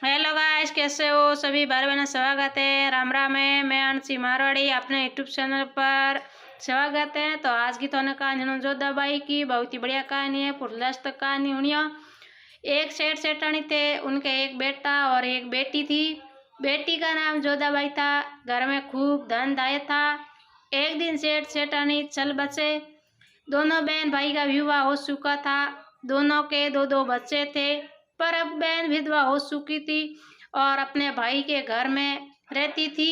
Hello guys, कैसे हो सभी भाई बहनों। स्वागत है, राम राम है। मैं अंशी मारवाड़ी अपने यूट्यूब चैनल पर स्वागत है। तो आज की तो कहानी जोधाबाई की बहुत ही बढ़िया कहानी है। पुरलस्त कहानी हुनिया। एक सेठ सेठानी थे, उनके एक बेटा और एक बेटी थी। बेटी का नाम जोधाबाई था। घर में खूब धन धाय था। एक दिन सेठ सेठानी चल बसे। दोनों बहन भाई का विवाह हो चुका था। दोनों के दो दो बच्चे थे। पर अब बहन विधवा हो चुकी थी और अपने भाई के घर में रहती थी।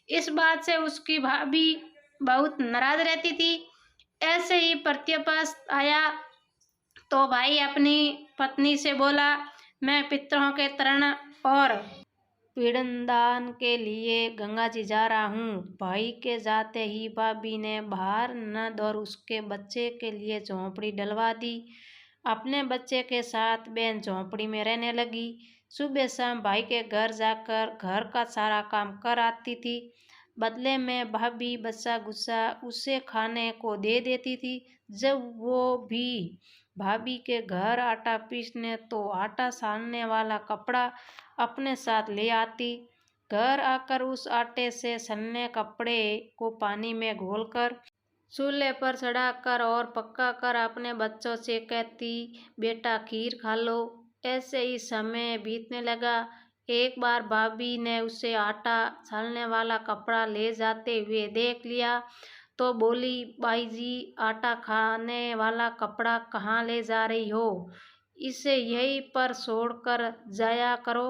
इस बात से उसकी भाभी बहुत नाराज रहती थी। ऐसे ही प्रत्यपास आया तो भाई अपनी पत्नी से बोला, मैं पितरों के तर्पण और पिंडदान के लिए गंगा जी जा रहा हूँ। भाई के जाते ही भाभी ने बाहर नद और उसके बच्चे के लिए झोंपड़ी डलवा दी। अपने बच्चे के साथ बहन झोंपड़ी में रहने लगी। सुबह शाम भाई के घर जाकर घर का सारा काम कर आती थी। बदले में भाभी बच्चा गुस्सा उसे खाने को दे देती थी। जब वो भी भाभी के घर आटा पीसने तो आटा सानने वाला कपड़ा अपने साथ ले आती। घर आकर उस आटे से सने कपड़े को पानी में घोलकर चूल्हे पर चढ़ाकर और पका कर अपने बच्चों से कहती, बेटा खीर खा लो। ऐसे ही समय बीतने लगा। एक बार भाभी ने उसे आटा छानने वाला कपड़ा ले जाते हुए देख लिया तो बोली, बाई जी, आटा खाने वाला कपड़ा कहाँ ले जा रही हो? इसे यहीं पर छोड़कर जाया करो।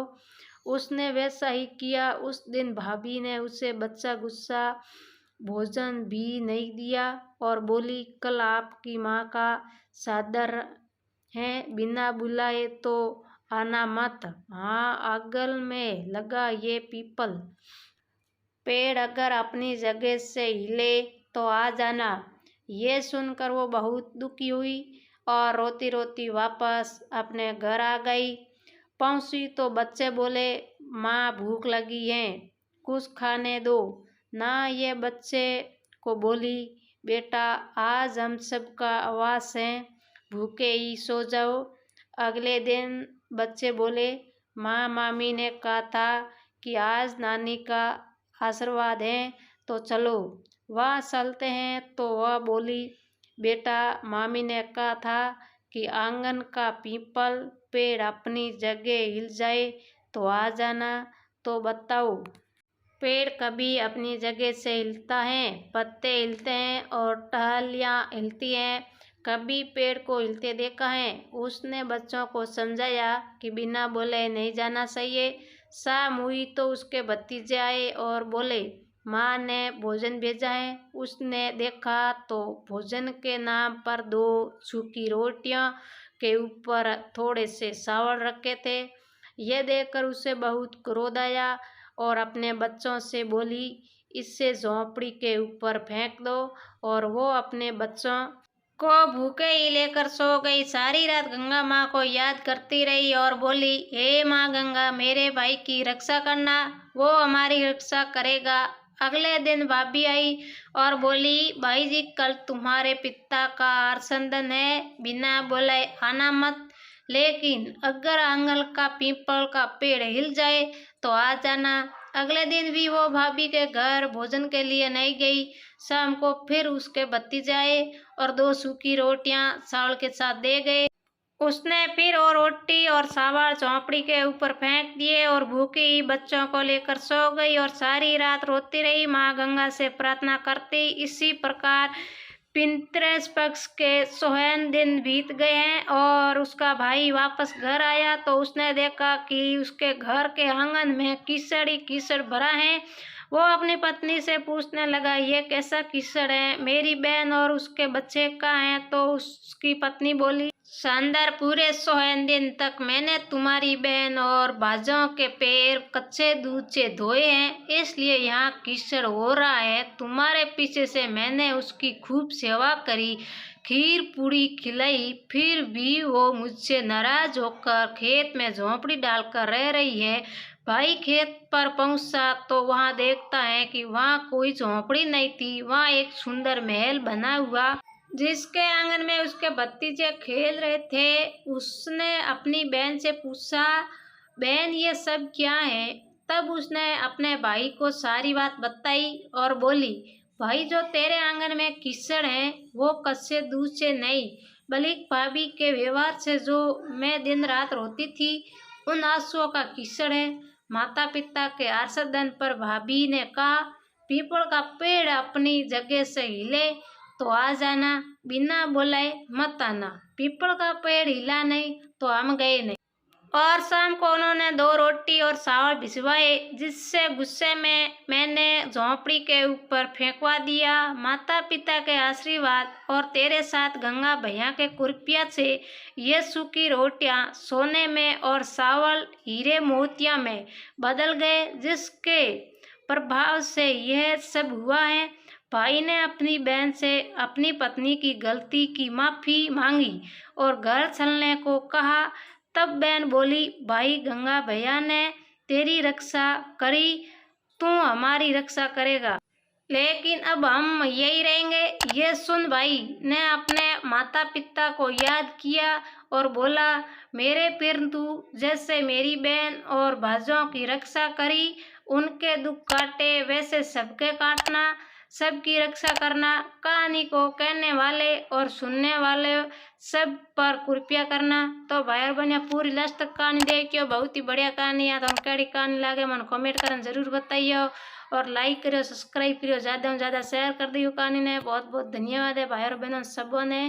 उसने वैसा ही किया। उस दिन भाभी ने उसे बच्चा गुस्सा भोजन भी नहीं दिया और बोली, कल आपकी माँ का सादर है, बिना बुलाए तो आना मत। हाँ, आगल में लगा ये पीपल पेड़ अगर अपनी जगह से हिले तो आ जाना। ये सुनकर वो बहुत दुखी हुई और रोती रोती वापस अपने घर आ गई। पहुंची तो बच्चे बोले, माँ भूख लगी है, कुछ खाने दो ना। ये बच्चे को बोली, बेटा आज हम सबका आवास है, भूखे ही सो जाओ। अगले दिन बच्चे बोले, माँ मामी ने कहा था कि आज नानी का आशीर्वाद है तो चलो वहाँ चलते हैं। तो वह बोली, बेटा मामी ने कहा था कि आंगन का पीपल पेड़ अपनी जगह हिल जाए तो आ जाना। तो बताओ, पेड़ कभी अपनी जगह से हिलता है? पत्ते हिलते हैं और टहनियाँ हिलती हैं। कभी पेड़ को हिलते देखा है? उसने बच्चों को समझाया कि बिना बोले नहीं जाना चाहिए। शाम हुई तो उसके भतीजे आए और बोले, माँ ने भोजन भेजा है। उसने देखा तो भोजन के नाम पर 2 सूखी रोटियां के ऊपर थोड़े से चावल रखे थे। यह देखकर उसे बहुत क्रोध आया और अपने बच्चों से बोली, इसे झोंपड़ी के ऊपर फेंक दो। और वो अपने बच्चों को भूखे ही लेकर सो गई। सारी रात गंगा माँ को याद करती रही और बोली, हे माँ गंगा, मेरे भाई की रक्षा करना, वो हमारी रक्षा करेगा। अगले दिन भाभी आई और बोली, भाई जी, कल तुम्हारे पिता का हरसंदन है, बिना बोले आना मत। लेकिन अगर आंगन का पीपल का पेड़ हिल जाए तो आ जाना। अगले दिन भी वो भाभी के घर भोजन के लिए नहीं गई। शाम को फिर उसके भतीजे आए और 2 सूखी रोटियां चावल के साथ दे गए। उसने फिर और रोटी और चावल झोंपड़ी के ऊपर फेंक दिए और भूखी बच्चों को लेकर सो गई और सारी रात रोती रही, माँ गंगा से प्रार्थना करती। इसी प्रकार पितृ पक्ष के 100 दिन बीत गए हैं और उसका भाई वापस घर आया तो उसने देखा कि उसके घर के आंगन में कीचड़ ही कीचड़ भरा है। वो अपनी पत्नी से पूछने लगा, ये कैसा कीचड़ है? मेरी बहन और उसके बच्चे कहाँ हैं? तो उसकी पत्नी बोली, शानदार, पूरे 100 दिन तक मैंने तुम्हारी बहन और भाजों के पैर कच्चे दूध से धोए हैं, इसलिए यहाँ कीचड़ हो रहा है। तुम्हारे पीछे से मैंने उसकी खूब सेवा करी, खीर पूरी खिलाई, फिर भी वो मुझसे नाराज होकर खेत में झोंपड़ी डालकर रह रही है। भाई खेत पर पहुंचा तो वहां देखता है कि वहां कोई झोंपड़ी नहीं थी, वहां एक सुंदर महल बना हुआ जिसके आंगन में उसके भतीजे खेल रहे थे। उसने अपनी बहन से पूछा, बहन ये सब क्या है? तब उसने अपने भाई को सारी बात बताई और बोली, भाई जो तेरे आंगन में कीचड़ है वो कच्चे दूध से नहीं बल्कि भाभी के व्यवहार से जो मैं दिन रात रोती थी उन आंसुओं का कीचड़ है। माता पिता के आर्सदन पर भाभी ने कहा, पीपल का पेड़ अपनी जगह से हिले तो आ जाना, बिना बुलाए मत आना। पीपल का पेड़ हिला नहीं तो हम गए नहीं। और शाम को उन्होंने 2 रोटी और चावल भिजवाए, जिससे गुस्से में मैंने झोंपड़ी के ऊपर फेंकवा दिया। माता पिता के आशीर्वाद और तेरे साथ गंगा भैया के कृपया से ये सूखी रोटियां सोने में और चावल हीरे मोतिया में बदल गए, जिसके प्रभाव से यह सब हुआ है। भाई ने अपनी बहन से अपनी पत्नी की गलती की माफ़ी मांगी और घर चलने को कहा। तब बहन बोली, भाई गंगा भैया ने तेरी रक्षा करी, तू हमारी रक्षा करेगा, लेकिन अब हम यही रहेंगे। ये सुन भाई ने अपने माता पिता को याद किया और बोला, मेरे पितृ जैसे मेरी बहन और भाइयों की रक्षा करी, उनके दुख काटे वैसे सबके काटना, सबकी रक्षा करना। कहानी को कहने वाले और सुनने वाले सब पर कृपया करना। तो भाई और बहनिया पूरी लास्ट तक कहानी देखियो, बहुत ही बढ़िया कहानी है। तो कैसी कहानी लगे मन कमेंट करना जरूर बताइयो और लाइक करियो, सब्सक्राइब करियो, ज़्यादा से ज़्यादा शेयर कर दियो कहानी ने। बहुत बहुत धन्यवाद है भाई और बहनों सबों ने।